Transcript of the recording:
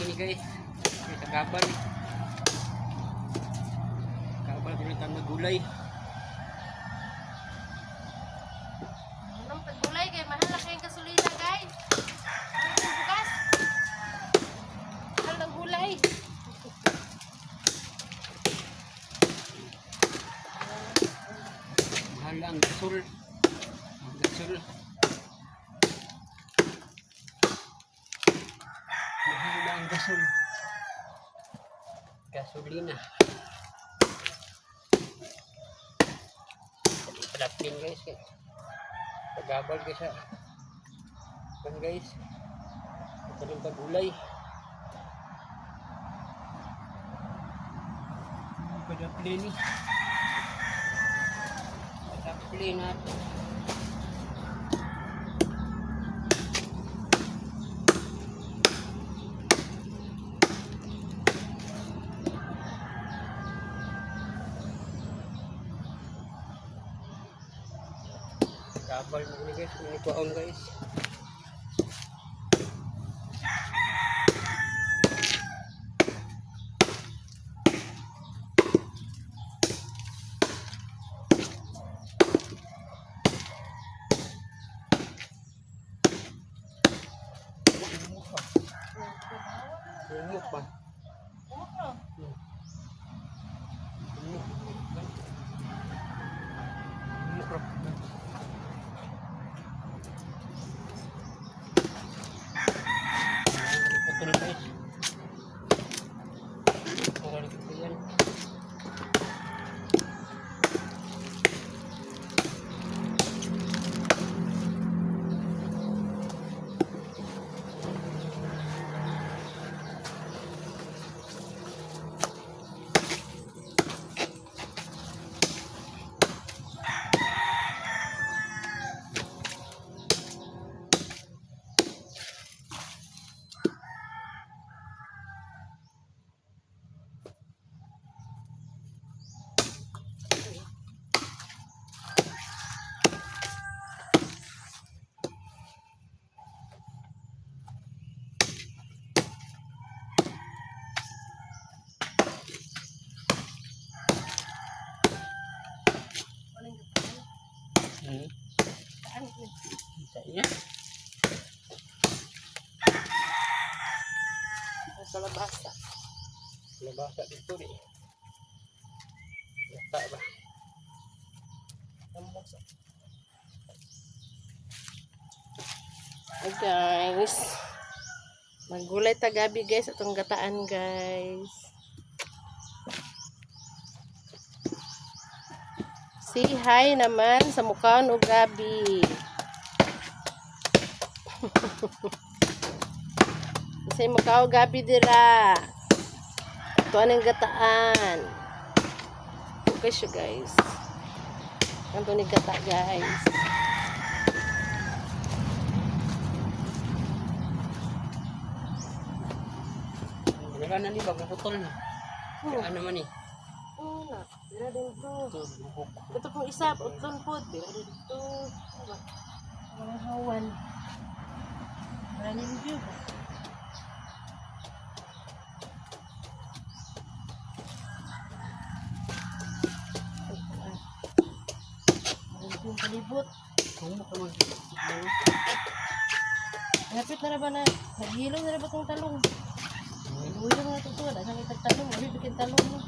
ini guys. Sa kabal. Kabal ko nitang gulay. Anong paggulay kay mahal na kayong kasulina guys. Ano yung bukas? Mahal ng gulay. Mahal ang gasol. Ang gasol. Mahal ang gasol. Gasolina. Padaplin guys. Pagabal guys ha. Kan guys. Ito yung pagulay. Padaplin ni. Padaplin natin. Kabal mo ni guys, ini kuaon guys. Lumok pa. Misalnya Kalabasa. Kalabasa dito deh. Yata ba? Hi guys. Maggulay ta gabi guys atong gataan guys. Say hi naman sa mukhaon o gabi. Say mukha o gabi dira. Ito anong gataan. Okay siya guys. Ito ni gata guys. Wala na ni bagaputol ni. Ano man ni? Oo na. Dira dito. Ito buhok. Ito pong isa. Utlon po. Dira dito. Mga hawan. Maraming view ba? Maraming palibot. Kung mo naman. Napit na ba na? Naghilong na ba itong talong? Naghilong na ito. Nasang itag talong. Nabi bikin talong mo.